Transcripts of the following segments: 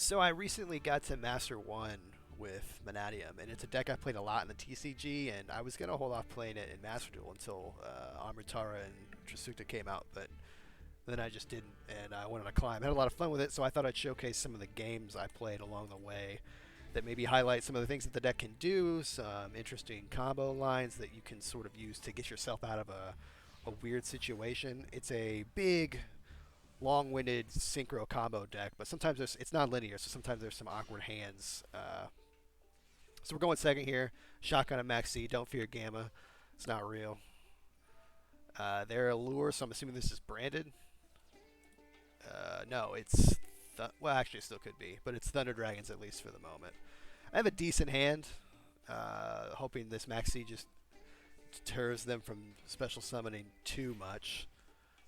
So I recently got to Master 1 with Mannadium, and it's a deck I played a lot in the TCG, and I was going to hold off playing it in Master Duel until Amritara and Trasuta came out, but then I just didn't, and I went on a climb. I had a lot of fun with it, so I thought I'd showcase some of the games I played along the way that maybe highlight some of the things that the deck can do, some interesting combo lines that you can sort of use to get yourself out of a weird situation. It's a big, long-winded synchro combo deck, but sometimes it's non-linear, so sometimes there's some awkward hands. So we're going second here. Shotgun and Max C. Don't fear Gamma. It's not real. They're a lure, so I'm assuming this is branded. No, it's well, actually, it still could be, but it's Thunder Dragons at least for the moment. I have a decent hand, hoping this Max C just deters them from special summoning too much.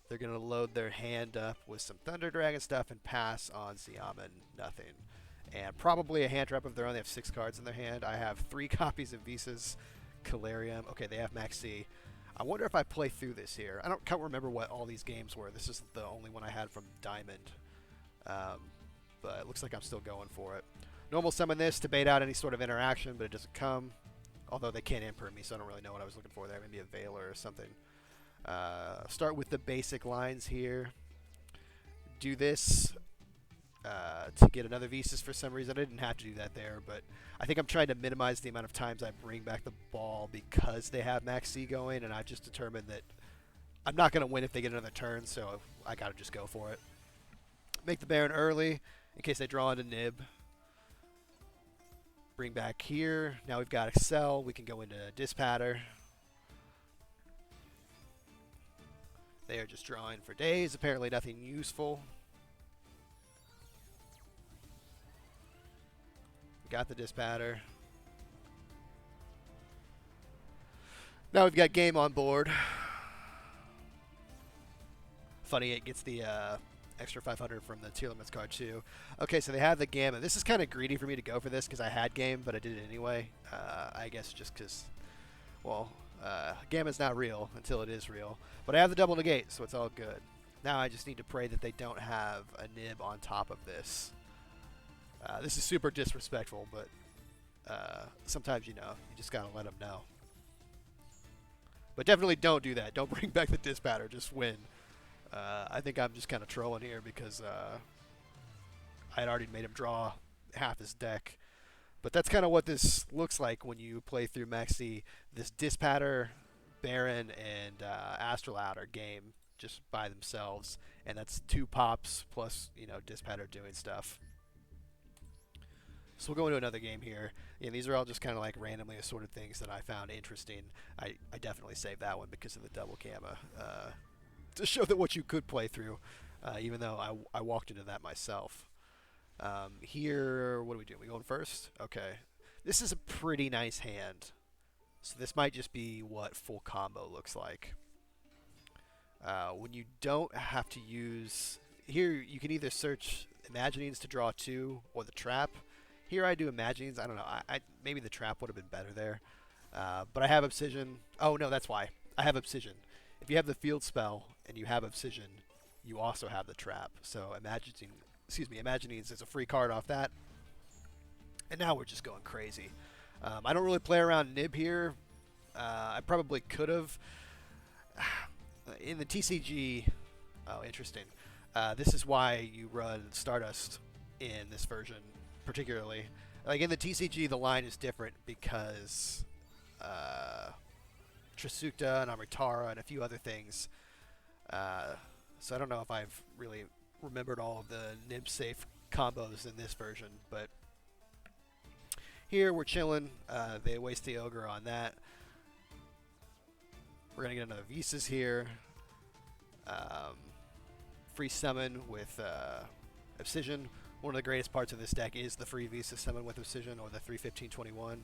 They're going to load their hand up with some Thunder Dragon stuff and pass on Ziyama and nothing. And probably a hand trap of their own. They have 6 cards in their hand. I have 3 copies of Visas, Calarium. Okay, they have Max C. I wonder if I play through this here. Can't remember what all these games were. This is the only one I had from Diamond. But it looks like I'm still going for it. Normal summon this to bait out any sort of interaction, but it doesn't come. Although they can't imper me, so I don't really know what I was looking for there. Maybe a Veiler or something. Start with the basic lines here. Do this to get another Visas for some reason. I didn't have to do that there, but I think I'm trying to minimize the amount of times I bring back the ball because they have Max C going, and I've just determined that I'm not going to win if they get another turn, so I got to just go for it. Make the Baron early in case they draw into Nib. Bring back here. Now we've got Excel. We can go into Dispatter. They are just drawing for days. Apparently nothing useful. Got the Dispatter. Now we've got game on board. Funny, it gets the extra 500 from the tier limits card too. Okay, so they have the Gamma. This is kind of greedy for me to go for this because I had game, but I did it anyway. I guess just because, well, Gamma's not real until it is real. But I have the double negate, so it's all good. Now I just need to pray that they don't have a Nib on top of this. This is super disrespectful, but sometimes, you just got to let them know. But definitely don't do that. Don't bring back the Dispatter. Just win. I think I'm just kind of trolling here because I had already made him draw half his deck. But that's kind of what this looks like when you play through Maxi. This Dispatter, Baron, and Astrolabe are game just by themselves. And that's 2 pops plus, Dispatter doing stuff. So we'll go into another game here. And these are all just kind of like randomly assorted things that I found interesting. I definitely saved that one because of the double Gamma. To show that what you could play through, even though I walked into that myself. Here, what do we do? We going first? Okay. This is a pretty nice hand. So this might just be what full combo looks like. When you don't have to use... Here, you can either search Imaginings to draw 2 or the trap. Here I do Imaginings. I don't know. Maybe the trap would have been better there. But I have Obsidian. Oh, no, that's why. I have Obsidian. If you have the field spell and you have Obsidian, you also have the trap. So Imaginings is a free card off that. And now we're just going crazy. I don't really play around Nib here. I probably could have. In the TCG, oh, interesting. This is why you run Stardust in this version, particularly. Like in the TCG, the line is different because Trasuta and Amritara and a few other things. So I don't know if I've really remembered all of the Nib safe combos in this version, but here we're chilling. They waste the Ogre on that. We're going to get another Visas here. Free summon with Obsidian. One of the greatest parts of this deck is the free Visa summon with Obsidian or the 315-21.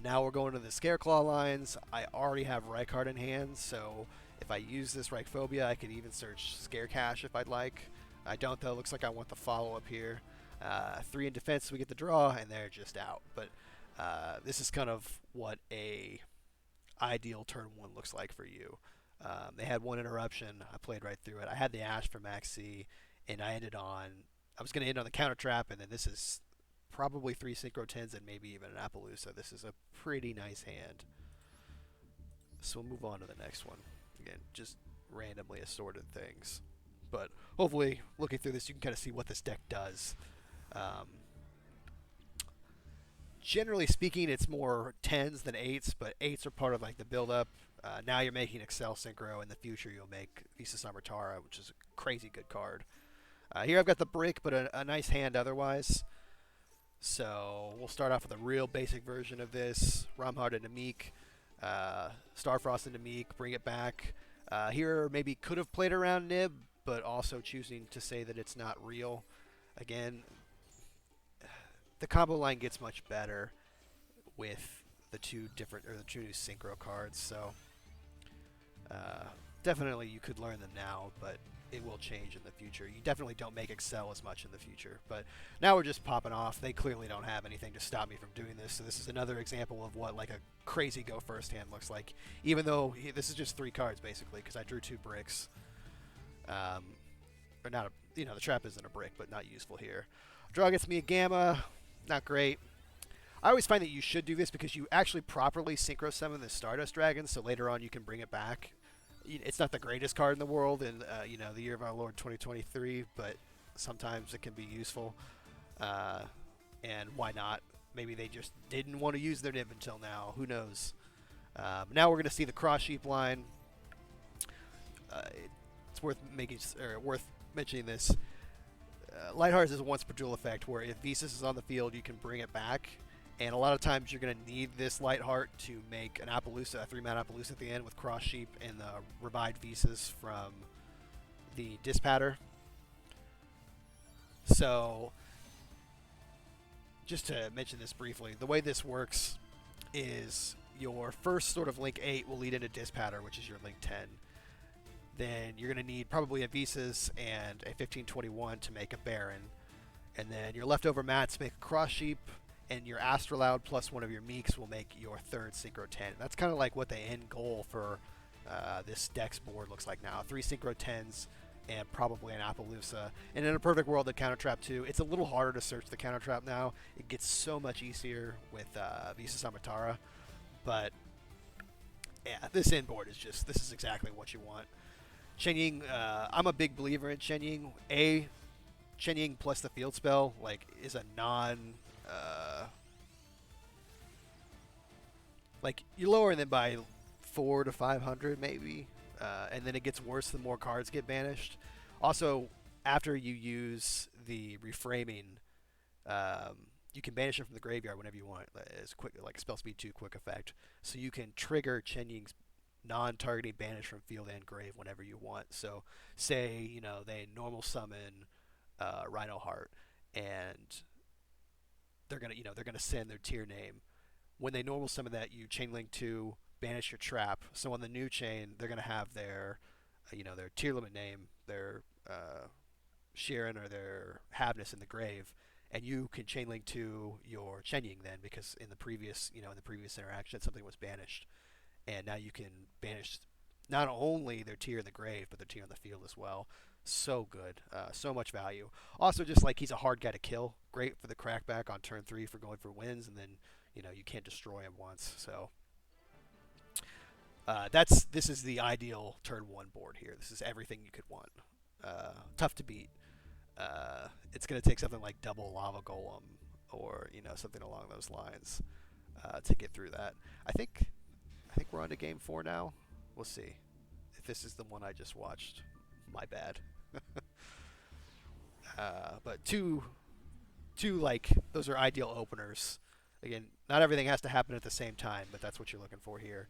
Now we're going to the Scareclaw lines. I already have Rykard in hand, so if I use this Ryphobia, I could even search Scare Cache if I'd like. I don't, though. Looks like I want the follow-up here. 3 in defense, we get the draw, and they're just out. But this is kind of what a ideal turn 1 looks like for you. They had 1 interruption. I played right through it. I had the Ash for Max C, and I ended on I was going to end on the counter trap, and then this is probably 3 Synchro 10s and maybe even an Appaloosa. This is a pretty nice hand. So we'll move on to the next one. Again, just randomly assorted things. But hopefully, looking through this, you can kind of see what this deck does. Generally speaking, it's more 10s than 8s, but 8s are part of like the build-up. Now you're making Excel Synchro. In the future, you'll make Visa Samartara, which is a crazy good card. Here I've got the brick, but a nice hand otherwise. So we'll start off with a real basic version of this. Ramhard and Namik, Starfrost and Namik, bring it back. Here maybe could have played around Nib, but also choosing to say that it's not real. Again, the combo line gets much better with the two new synchro cards. So definitely you could learn them now, but it will change in the future. You definitely don't make Excel as much in the future, but now we're just popping off. They clearly don't have anything to stop me from doing this, so this is another example of what like a crazy go first hand looks like, even though this is just 3 cards basically, because I drew 2 bricks. Or not, the trap isn't a brick, but not useful here. Draw gets me a Gamma, not great. I always find that you should do this because you actually properly synchro summon the Stardust Dragon, so later on you can bring it back. It's not the greatest card in the world in the year of our Lord 2023, but sometimes it can be useful. And why not? Maybe they just didn't want to use their Nib until now. Who knows? Now we're going to see the Cross Sheep line. It's worth mentioning this. Lighthearts is a once per duel effect where if Visas is on the field, you can bring it back. And a lot of times you're going to need this Lightheart to make an Appaloosa, a 3-mana Appaloosa at the end with Cross Sheep and the revived Visas from the Dispatter. So, just to mention this briefly, the way this works is your first sort of Link 8 will lead into Dispatter, which is your Link 10. Then you're going to need probably a Visas and a 1521 to make a Baron. And then your leftover mats make a Cross Sheep, and your Astrolaud plus one of your Meeks will make your 3rd Synchro 10. That's kind of like what the end goal for this deck's board looks like now. 3 Synchro 10s and probably an Appaloosa. And in a perfect world, the counter trap too. It's a little harder to search the counter trap now. It gets so much easier with Visa Samatara. But yeah, this end board is this is exactly what you want. Chen Ying, I'm a big believer in Chen Ying. Chen Ying plus the field spell is a non... you lower them by 400 to 500 maybe, and then it gets worse the more cards get banished. Also, after you use the reframing, you can banish them from the graveyard whenever you want. It's quick, like a spell speed 2 quick effect, so you can trigger Chen Ying's non-targeting banish from field and grave whenever you want. So, say they normal summon Rhino Heart, and they're gonna send their tier name. When they normal summon that, you chain link to banish your trap. So on the new chain, they're gonna have their their tier limit name, their Sharon or their Havness in the grave, and you can chain link to your Chen Ying then, because in the previous interaction something was banished, and now you can banish not only their tier in the grave but their tier on the field as well. So good, so much value. Also, just like he's a hard guy to kill, great for the crackback on turn 3 for going for wins, and then you can't destroy him once. So this is the ideal turn 1 board here. This is everything you could want. Tough to beat. It's going to take something like double Lava Golem or something along those lines to get through that. I think we're on to game 4 now. We'll see if this is the one I just watched. My bad. But two those are ideal openers. Again, not everything has to happen at the same time, but that's what you're looking for here.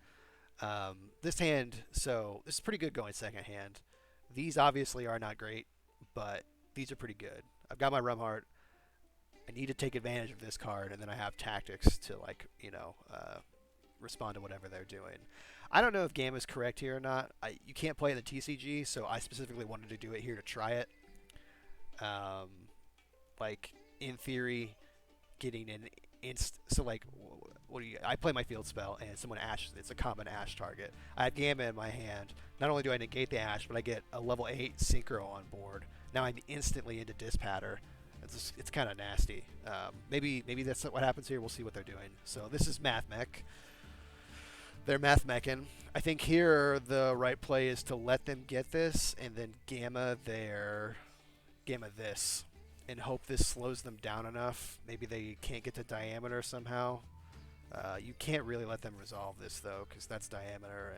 This hand, so this is pretty good going second hand. These obviously are not great, but these are pretty good. I've got my Rumheart. I need to take advantage of this card, and then I have tactics to respond to whatever they're doing. I don't know if Gamma is correct here or not. You can't play in the TCG, so I specifically wanted to do it here to try it. In theory, getting an I play my field spell and someone ashes. It's a common ash target. I have Gamma in my hand. Not only do I negate the ash, but I get a level 8 synchro on board. Now I'm instantly into Dispatter. It's kind of nasty. Maybe that's what happens here. We'll see what they're doing. So this is Math Mech. They're Math Mechin. I think here the right play is to let them get this and then gamma this and hope this slows them down enough. Maybe they can't get to diameter somehow. You can't really let them resolve this though, because that's diameter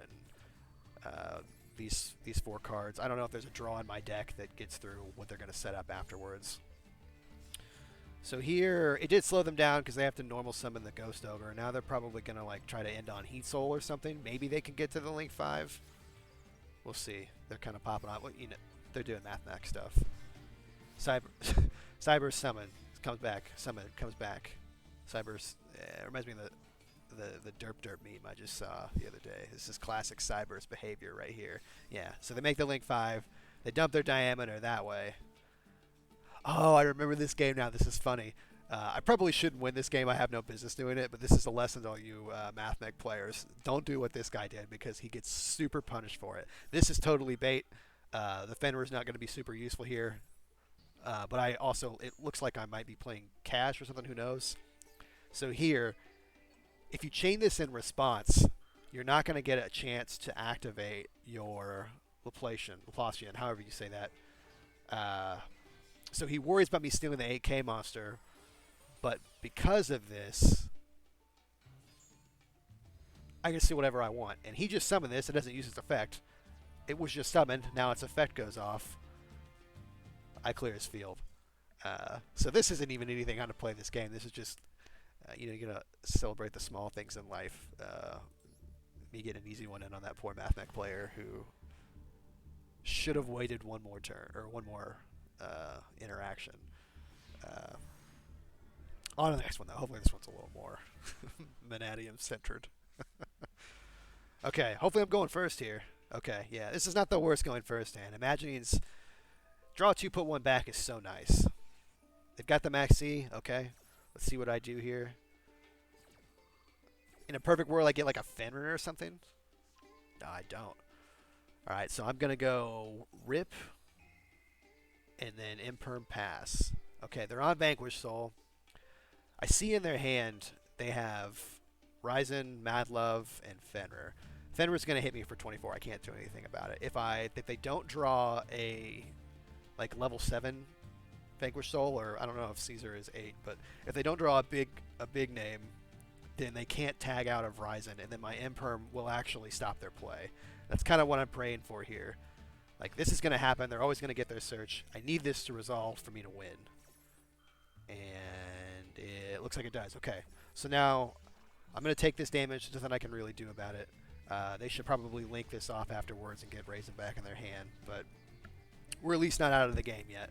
and these 4 cards. I don't know if there's a draw in my deck that gets through what they're going to set up afterwards. So here, it did slow them down because they have to normal summon the Ghost Ogre. Now they're probably going to like try to end on Heat Soul or something. Maybe they can get to the Link 5. We'll see. They're kind of popping out. Well, you know, they're doing math stuff. Cyber summon comes back. Summon comes back. Cyber's reminds me of the derp meme I just saw the other day. This is classic Cyber's behavior right here. Yeah. So they make the Link 5. They dump their diameter that way. Oh, I remember this game now. This is funny. I probably shouldn't win this game. I have no business doing it, but this is a lesson to all you Math Mech players. Don't do what this guy did because he gets super punished for it. This is totally bait. The Fenrir is not going to be super useful here. But I also, it looks like I might be playing Cash or something. Who knows? So here, if you chain this in response, you're not going to get a chance to activate your Laplacian, however you say that. So he worries about me stealing the 8K monster, but because of this, I can see whatever I want. And he just summoned this. It doesn't use its effect. It was just summoned. Now its effect goes off. I clear his field. So this isn't even anything how to play this game. This is just, you're going to celebrate the small things in life. Me getting an easy one in on that poor Math Mech player who should have waited one more turn, or one more interaction. On to the next one, though. Hopefully this one's a little more Mannadium centered. Okay, hopefully I'm going first here. Okay, yeah, this is not the worst going first hand. Imagining's draw 2, put 1 back is so nice. They've got the Max C. Okay, let's see what I do here. In a perfect world, I get like a Fenrir or something. No, I don't. All right, so I'm going to go Rip and then Imperm Pass. Okay, they're on Vanquish Soul. I see in their hand they have Ryzen, Mad Love, and Fenrir. Fenrir's going to hit me for 24. I can't do anything about it. If they don't draw a like level 7 Vanquish Soul, or I don't know if Caesar is 8, but if they don't draw a big name, then they can't tag out of Ryzen, and then my Imperm will actually stop their play. That's kind of what I'm praying for here. Like, this is going to happen. They're always going to get their search. I need this to resolve for me to win. And it looks like it does. Okay. So now I'm going to take this damage. There's nothing I can really do about it. They should probably link this off afterwards and get Raisin back in their hand. But we're at least not out of the game yet.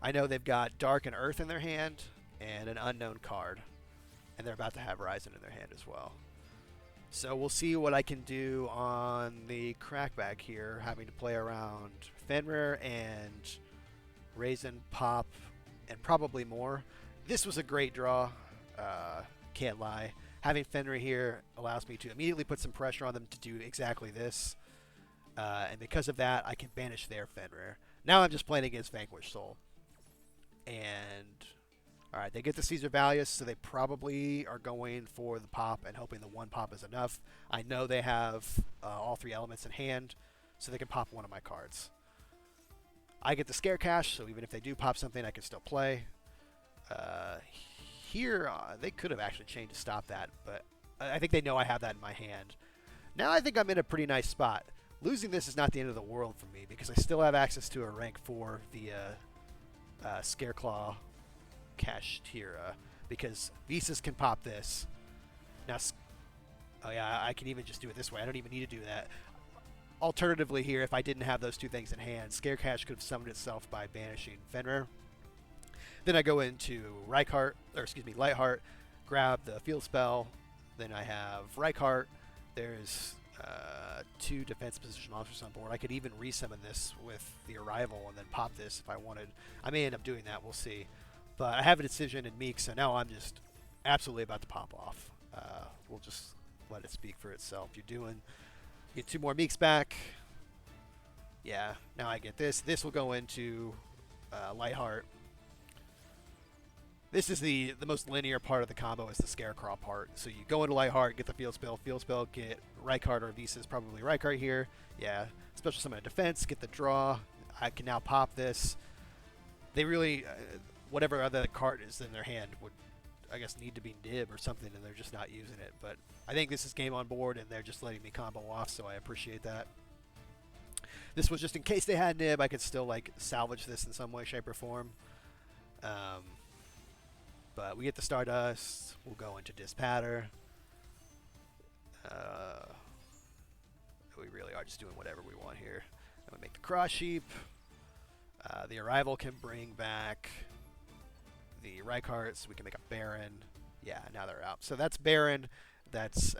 I know they've got Dark and Earth in their hand and an unknown card. And they're about to have Ryzen in their hand as well. So we'll see what I can do on the crackback here, having to play around Fenrir and Raisin, Pop, and probably more. This was a great draw, can't lie. Having Fenrir here allows me to immediately put some pressure on them to do exactly this. And because of that, I can banish their Fenrir. Now I'm just playing against Vanquish Soul. And alright, they get the Caesar Valius, so they probably are going for the pop and hoping the 1 pop is enough. I know they have all 3 elements in hand, so they can pop one of my cards. I get the Scare Cash, so even if they do pop something, I can still play. Here, they could have actually changed to stop that, but I think they know I have that in my hand. Now I think I'm in a pretty nice spot. Losing this is not the end of the world for me, because I still have access to a rank 4 via Scareclaw Kashtira, because Visas can pop this. Now, oh yeah, I can even just do it this way. I don't even need to do that. Alternatively here, if I didn't have those 2 things in hand, Scare Cash could have summoned itself by banishing Fenrir. Then I go into Lightheart, grab the field spell. Then I have Reichardt. There's 2 defense position monsters on board. I could even resummon this with the Arrival and then pop this if I wanted. I may end up doing that. We'll see. But I have a decision in Meek, so now I'm just absolutely about to pop off. We'll just let it speak for itself. Get 2 more Meeks back. Yeah, now I get this. This will go into Lightheart. This is the most linear part of the combo is the Scarecrow part. So you go into Lightheart, get the Field Spell, get Rykard or Visas, probably Rykard here. Yeah, Special Summon a Defense, get the draw. I can now pop this. They really, whatever other card is in their hand would, I guess, need to be nib or something, and they're just not using it. But I think this is game on board, and they're just letting me combo off, so I appreciate that. This was just in case they had nib, I could still like salvage this in some way, shape, or form. But we get the Stardust. We'll go into Dispatter. We really are just doing whatever we want here. And we make the Cross Sheep. The Arrival can bring back the Rykarts. We can make a Baron. Yeah, now they're out. So that's Baron. That's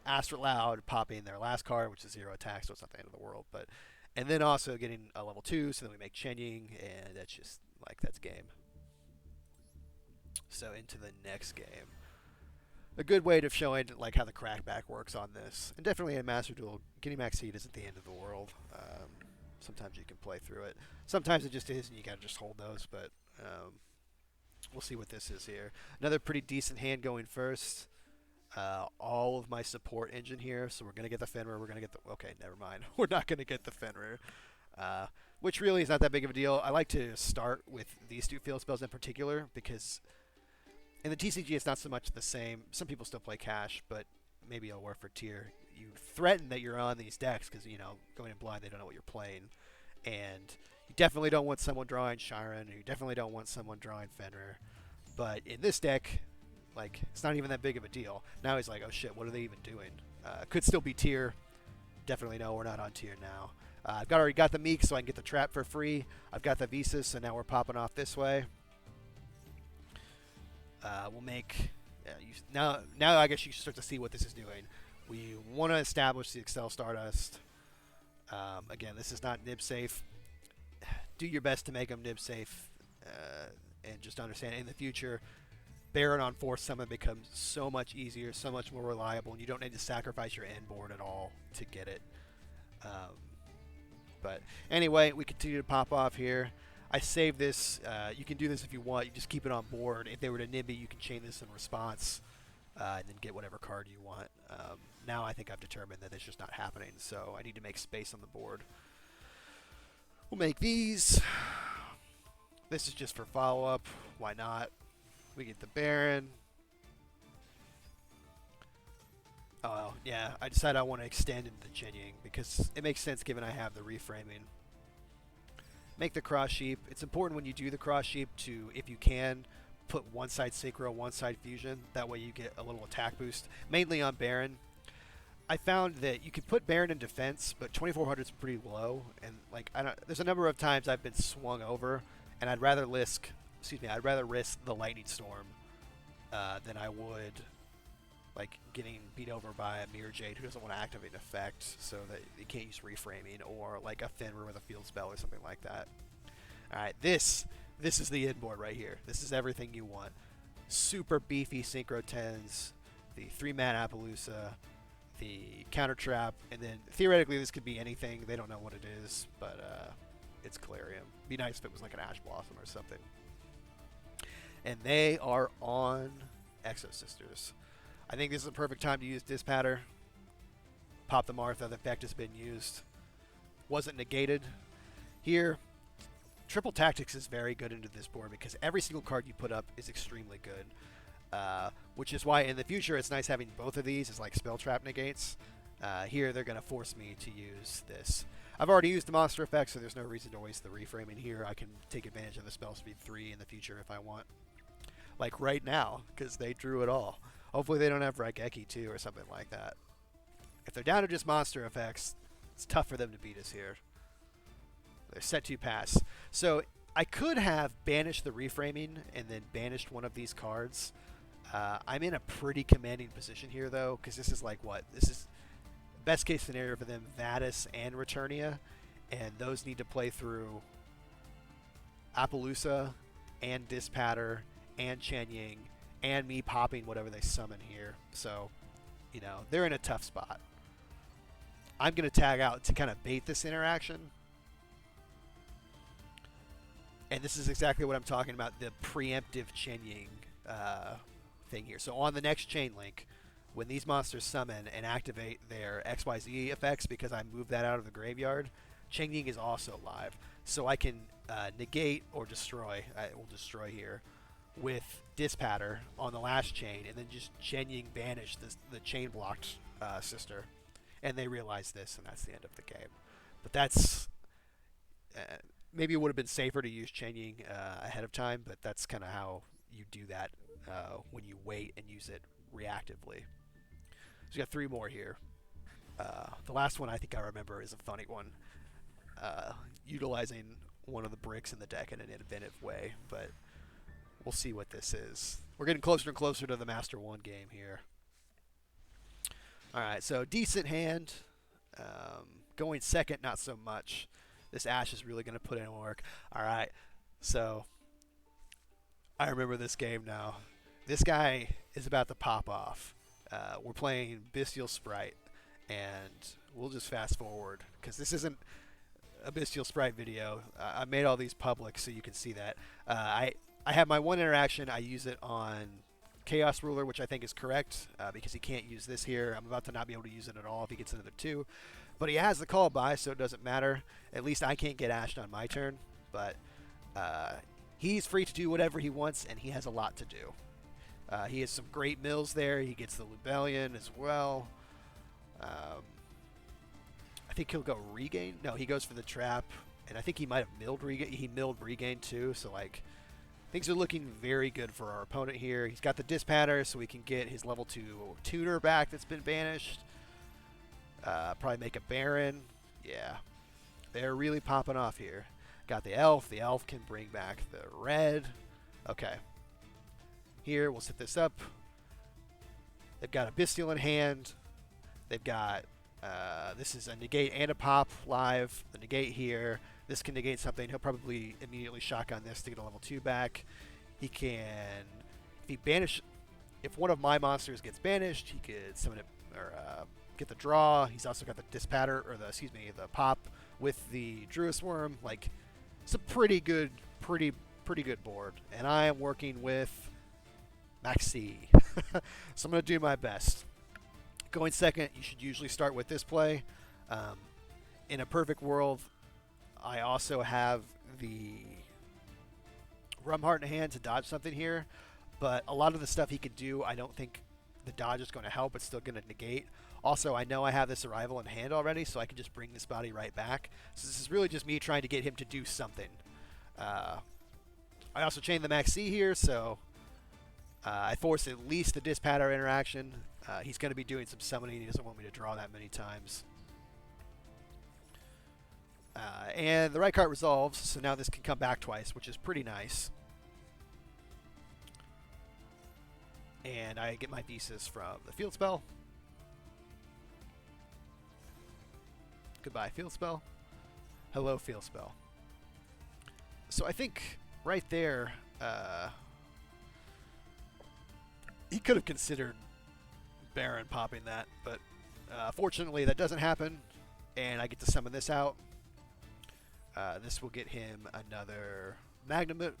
Astraloud popping their last card, which is 0 attack, so it's not the end of the world. But and then also getting a level 2, so then we make Chen Ying, and that's just like that's game. So into the next game. A good way of showing like how the crackback works on this, and definitely in Master Duel, getting max seed isn't the end of the world. Sometimes you can play through it. Sometimes it just is, and you gotta just hold those. But we'll see what this is here. Another pretty decent hand going first. All of my support engine here, so we're gonna get the Fenrir. We're gonna get the okay, never mind. We're not gonna get the Fenrir. Which really is not that big of a deal. I like to start with these two field spells in particular because in the TCG it's not so much the same. Some people still play cash, but maybe it'll work for tier. You threaten that you're on these decks because, you know, going in blind, they don't know what you're playing. And you definitely don't want someone drawing Shiren, you definitely don't want someone drawing Fenrir. But in this deck, like, it's not even that big of a deal. Now he's like, oh shit, what are they even doing? Could still be tier. Definitely no, we're not on tier now. I've already got the Meek, so I can get the trap for free. I've got the Visas, so now we're popping off this way. We'll make... now I guess you should start to see what this is doing. We want to establish the Excel Stardust. Again, this is not nib safe. Do your best to make them nib safe. And just understand, in the future, Baron on Force Summon becomes so much easier, so much more reliable, and you don't need to sacrifice your end board at all to get it. But anyway, we continue to pop off here. I save this. You can do this if you want. You just keep it on board. If they were to nib it, you can chain this in response and then get whatever card you want. Now I think I've determined that it's just not happening, so I need to make space on the board. We'll make these. This is just for follow-up. Why not? We get the Baron. Oh, yeah. I decided I want to extend into the Chen Ying because it makes sense given I have the reframing. Make the Cross Sheep. It's important when you do the Cross Sheep to, if you can, put one side Synchro, one side Fusion. That way you get a little attack boost, mainly on Baron. I found that you could put Baron in defense, but 2400 is pretty low, and like there's a number of times I've been swung over, and I'd rather risk the Lightning Storm than I would like getting beat over by a Mirror Jade who doesn't want to activate an effect, so that you can't use reframing, or like a Fenrir with a field spell or something like that. All right, this is the inboard right here. This is everything you want. Super beefy Synchro 10s, the 3-mana Appaloosa, the counter trap, and then theoretically this could be anything. They don't know what it is, but it's Calarium. Be nice if it was like an Ash Blossom or something. And they are on Exo Sisters. I think this is a perfect time to use Dispatter. Pop the Martha. The effect has been used. Wasn't negated. Here, Triple Tactics is very good into this board because every single card you put up is extremely good. Which is why in the future it's nice having both of these as like spell trap negates. Here they're going to force me to use this. I've already used the monster effect, so there's no reason to waste the reframing here. I can take advantage of the spell speed 3 in the future if I want. Like right now, because they drew it all. Hopefully they don't have Raigeki too or something like that. If they're down to just monster effects, it's tough for them to beat us here. They're set to pass. So I could have banished the reframing and then banished one of these cards. I'm in a pretty commanding position here though, because this is like what? This is best case scenario for them, Vadis and Returnia, and those need to play through Appaloosa and Dispatter and Chen Ying and me popping whatever they summon here. So, you know, they're in a tough spot. I'm going to tag out to kind of bait this interaction. And this is exactly what I'm talking about, the preemptive chaining thing here. So on the next chain link, when these monsters summon and activate their XYZ effects, because I moved that out of the graveyard, chaining is also live. So I can negate or destroy, I will destroy here, with Dispatter on the last chain, and then just chaining banish the chain blocked sister. And they realize this, and that's the end of the game. But that's... maybe it would have been safer to use chaining ahead of time, but that's kind of how you do that when you wait and use it reactively. So we got 3 more here. The last one I think I remember is a funny one, utilizing one of the bricks in the deck in an inventive way, but we'll see what this is. We're getting closer and closer to the Master 1 game here. Alright, so decent hand. Going second, not so much. This Ash is really going to put in work. Alright, so I remember this game now. This guy is about to pop off. We're playing Bestial Sprite, and we'll just fast forward, because this isn't a Bestial Sprite video. I made all these public so you can see that. I have my one interaction. I use it on Chaos Ruler, which I think is correct, because he can't use this here. I'm about to not be able to use it at all if he gets another 2. But he has the call by, so it doesn't matter. At least I can't get ashed on my turn. But he's free to do whatever he wants, and he has a lot to do. He has some great mills there. He gets the Lubellion as well. I think he'll go regain. No, he goes for the trap, and I think he might have milled regain. He milled regain too. So like, things are looking very good for our opponent here. He's got the Dispatter, so we can get his level 2 tutor back that's been banished. Probably make a Baron. Yeah, they're really popping off here. Got the Elf. The Elf can bring back the red. Okay. Here, we'll set this up. They've got a Bestial in hand. They've got, this is a negate and a pop live. The negate here. This can negate something. He'll probably immediately shotgun this to get a level 2 back. He can, if he banish, if one of my monsters gets banished, he could summon it, or get the draw. He's also got the Dispatter, or the, excuse me, the pop with the Druid Worm. Like, it's a pretty good board. And I am working with Maxi. So I'm going to do my best. Going second, you should usually start with this play. In a perfect world, I also have the Rumheart in hand to dodge something here, but a lot of the stuff he can do, I don't think the dodge is going to help. It's still going to negate. Also, I know I have this Arrival in hand already, so I can just bring this body right back. So this is really just me trying to get him to do something. I also chained the Maxi here, so I force at least the Dispatter interaction. He's going to be doing some summoning. He doesn't want me to draw that many times. And the right card resolves, so now this can come back twice, which is pretty nice. And I get my Thesis from the field spell. Goodbye, field spell. Hello, field spell. So I think right there, he could have considered Baron popping that, but fortunately that doesn't happen, and I get to summon this out. This will get him another Magnum,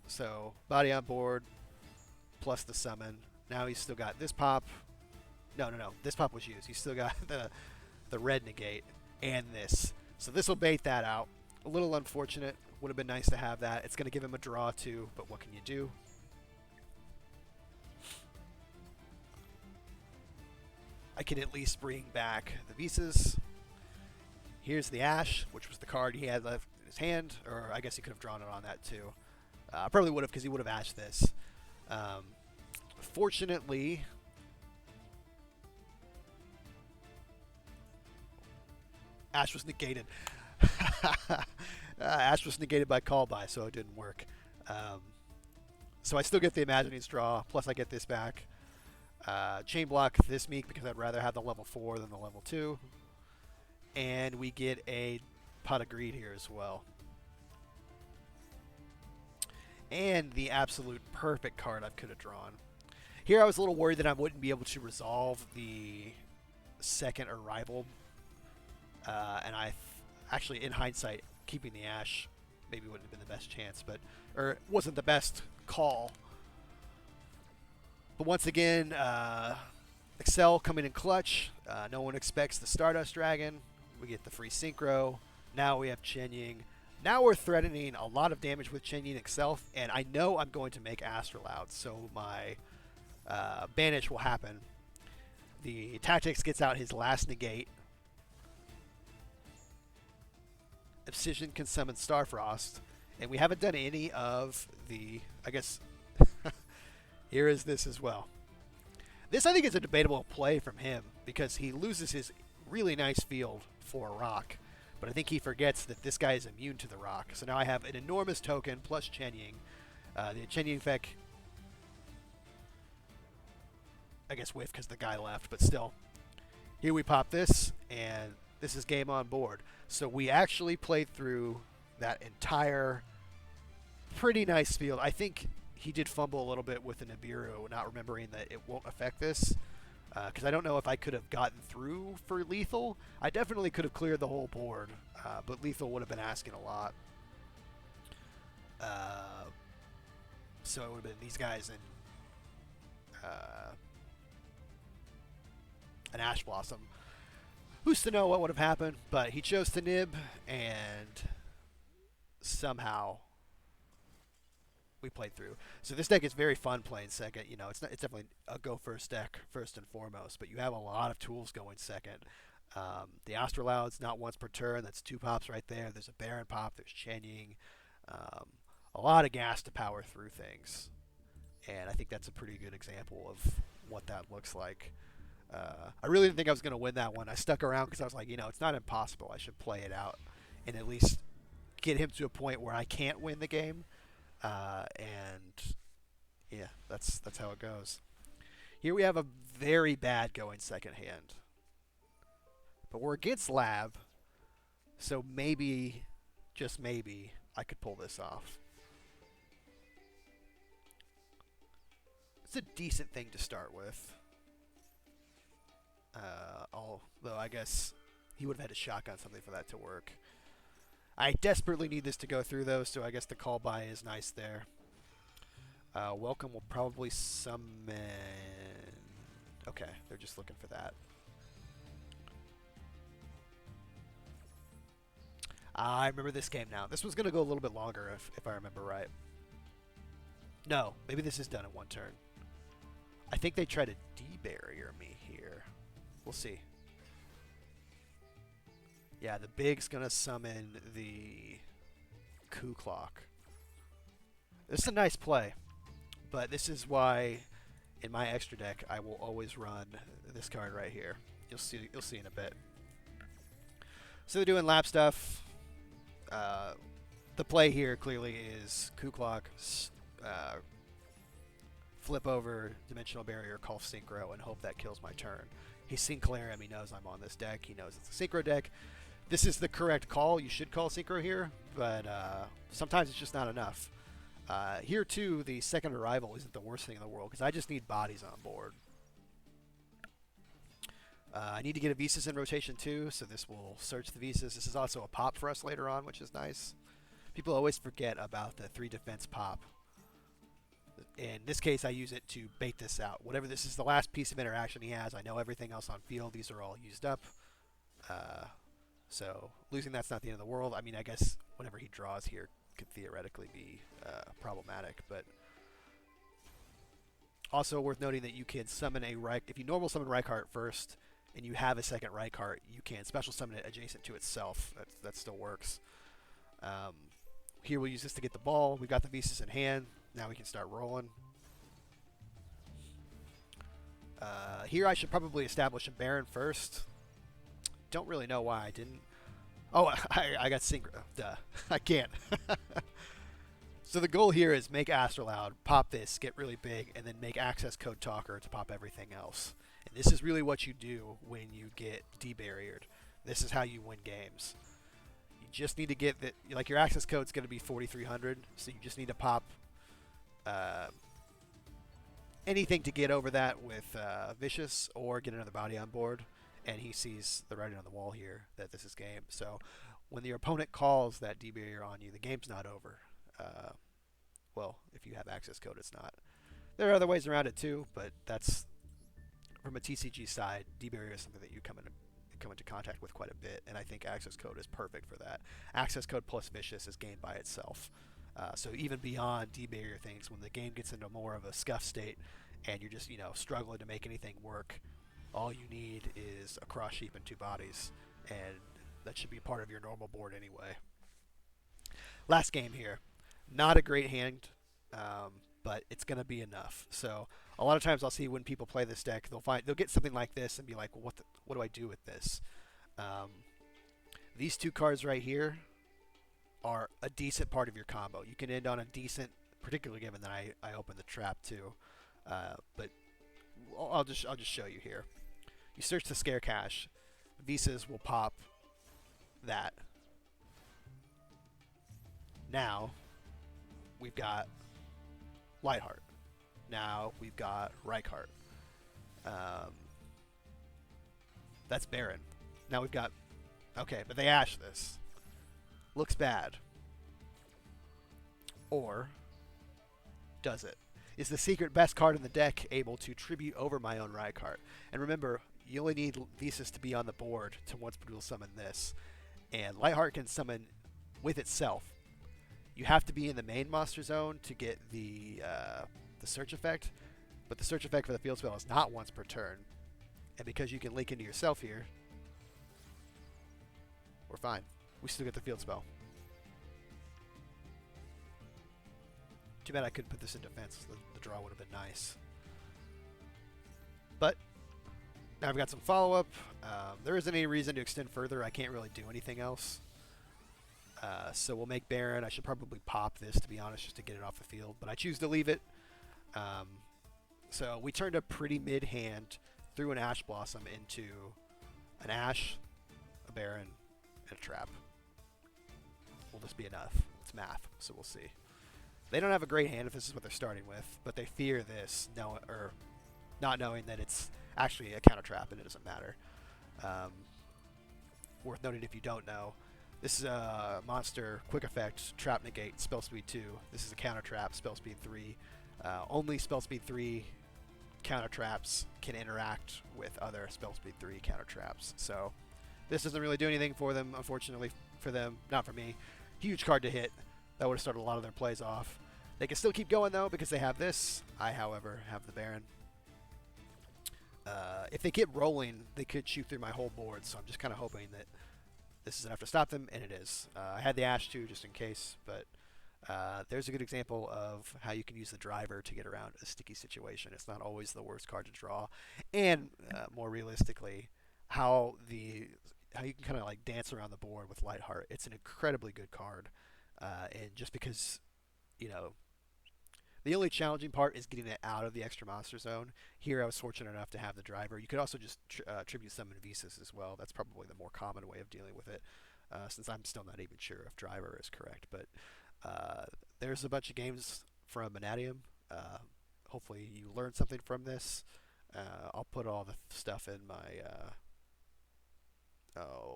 so body on board, plus the summon. Now he's still got this pop. No, this pop was used. He's still got the red negate and this. So this will bait that out. A little unfortunate. Would have been nice to have that. It's going to give him a draw too, but what can you do? I can at least bring back the Visas. Here's the Ash, which was the card he had left in his hand, or I guess he could have drawn it on that too. Probably would have, because he would have Ashed this. Fortunately, Ash was negated. Ash was negated by call by, so it didn't work. So I still get the Imaginings draw, plus I get this back. Chain block this Meek because I'd rather have the level 4 than the level 2. And we get a Pot of Greed here as well. And the absolute perfect card I could have drawn. Here I was a little worried that I wouldn't be able to resolve the second Arrival. And I actually, in hindsight, keeping the Ash maybe wouldn't have been the best chance, but or wasn't the best call. But once again, Excel coming in clutch. No one expects the Stardust Dragon. We get the free synchro. Now we have Chen Ying. Now we're threatening a lot of damage with Chen Ying itself, and I know I'm going to make Astrolaud, so my banish will happen. The Tactics gets out his last negate. Obsidian can summon Starfrost, and we haven't done any of the, I guess, here is this as well. This, I think, is a debatable play from him because he loses his really nice field for a rock. But I think he forgets that this guy is immune to the rock. So now I have an enormous token plus Chen Ying. The Chen Ying effect, I guess, whiff because the guy left, but still. Here we pop this, and this is game on board. So we actually played through that entire pretty nice field. I think he did fumble a little bit with the Nibiru, not remembering that it won't affect this. Because I don't know if I could have gotten through for lethal. I definitely could have cleared the whole board, but lethal would have been asking a lot. So it would have been these guys and an Ash Blossom. Who's to know what would have happened? But he chose to nib, and somehow we played through. So this deck is very fun playing second. You know, it's definitely a go first deck first and foremost, but you have a lot of tools going second. The Astrolaud's not once per turn. That's 2 pops right there. There's a Baron pop. There's Chen Ying. A lot of gas to power through things, and I think that's a pretty good example of what that looks like. I really didn't think I was going to win that one. I stuck around because I was like, you know, it's not impossible. I should play it out and at least get him to a point where I can't win the game. And yeah, that's how it goes. Here we have a very bad going second hand, but we're against Lab, so maybe, just maybe, I could pull this off. It's a decent thing to start with. Although I guess he would have had to shotgun something for that to work. I desperately need this to go through, though, so I guess the call by is nice there. Welcome will probably summon... Okay, they're just looking for that. I remember this game now. This was going to go a little bit longer, if I remember right. No, maybe this is done in one turn. I think they try to de-barrier me here. We'll see. Yeah, the Big's going to summon the Coup Clock. This is a nice play, but this is why in my extra deck I will always run this card right here. You'll see in a bit. So they're doing lap stuff. The play here clearly is Coup Clock, flip over Dimensional Barrier, call Synchro, and hope that kills my turn. He's seen Calarium, he knows I'm on this deck, he knows it's a Synchro deck. This is the correct call. You should call Synchro here, but sometimes it's just not enough. Here, too, the second arrival isn't the worst thing in the world, because I just need bodies on board. I need to get a Visas in rotation, too, so this will search the Visas. This is also a pop for us later on, which is nice. People always forget about the 3 defense pop. In this case, I use it to bait this out. Whatever this is the last piece of interaction he has, I know everything else on field. These are all used up. So losing that's not the end of the world. I mean, I guess whatever he draws here could theoretically be problematic, but also worth noting that you can summon a Reich. If you normal summon Reichardt first and you have a second Reichardt, you can special summon it adjacent to itself. That still works. Here we'll use this to get the ball. We've got the Visas in hand. Now we can start rolling. Here I should probably establish a Baron first. Don't really know why I didn't. Oh, I got Synchro. Duh. I can't. So the goal here is make Astrolaud, pop this, get really big, and then make Access Code Talker to pop everything else. And this is really what you do when you get de-barriered. This is how you win games. You just need to get that. Like your access code's going to be 4,300, so you just need to pop anything to get over that with Vicious or get another body on board. And he sees the writing on the wall here that this is game. So when your opponent calls that D-barrier on you, the game's not over. Uh, well, if you have access code, it's not. There are other ways around it too, but that's from a TCG side. D-barrier is something that you come into contact with quite a bit, and I think access code is perfect for that. Access code plus vicious is game by itself. So even beyond D-barrier things, when the game gets into more of a scuff state, and you're just struggling to make anything work, all you need is a cross sheep and two bodies, and that should be part of your normal board anyway. Last game here, not a great hand, but it's gonna be enough. So a lot of times I'll see when people play this deck, they'll get something like this and be like, well, what do I do with this? These two cards right here are a decent part of your combo. You can end on a decent, particularly given that I opened the trap too. But I'll just show you here. You search the scare cache. Visas will pop that. Now we've got Lightheart. Now we've got Reichheart. That's Baron. Now we've got... Okay, but they ash this. Looks bad. Or does it? Is the secret best card in the deck able to tribute over my own Reichheart? And remember, you only need Visas to be on the board to once dual summon this. And Lightheart can summon with itself. You have to be in the main monster zone to get the search effect, but the search effect for the field spell is not once per turn. And because you can link into yourself here, we're fine. We still get the field spell. Too bad I couldn't put this in defense. The draw would have been nice. But now I've got some follow-up. There isn't any reason to extend further. I can't really do anything else. So we'll make Baron. I should probably pop this, to be honest, just to get it off the field. But I choose to leave it. So we turned a pretty mid-hand through an Ash Blossom into an Ash, a Baron, and a Trap. Will this be enough? It's math, so we'll see. They don't have a great hand if this is what they're starting with, but they fear this, not knowing that it's actually a counter trap and it doesn't matter. Worth noting if you don't know, this is a monster quick effect, trap negate, spell speed 2. This is a counter trap, spell speed 3. Only spell speed 3 counter traps can interact with other spell speed 3 counter traps. So this doesn't really do anything for them, unfortunately for them, not for me. Huge card to hit. That would have started a lot of their plays off. They can still keep going though because they have this. I, however, have the Baron. If they get rolling, they could shoot through my whole board, so I'm just kind of hoping that this is enough to stop them, and it is. I had the Ash too, just in case, but there's a good example of how you can use the driver to get around a sticky situation. It's not always the worst card to draw, and more realistically, how you can kind of like dance around the board with Lightheart. It's an incredibly good card, and just because, the only challenging part is getting it out of the extra monster zone. Here I was fortunate enough to have the driver. You could also just tribute summon Visas as well. That's probably the more common way of dealing with it, since I'm still not even sure if driver is correct. But there's a bunch of games from Mannadium. Hopefully you learned something from this. I'll put all the stuff in my,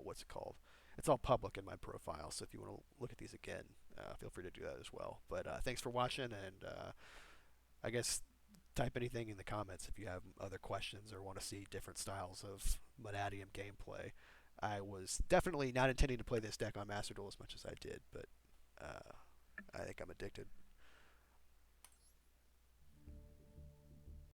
what's it called? It's all public in my profile, so if you want to look at these again, feel free to do that as well. But thanks for watching, and I guess type anything in the comments if you have other questions or want to see different styles of Mannadium gameplay. I was definitely not intending to play this deck on Master Duel as much as I did, but I think I'm addicted.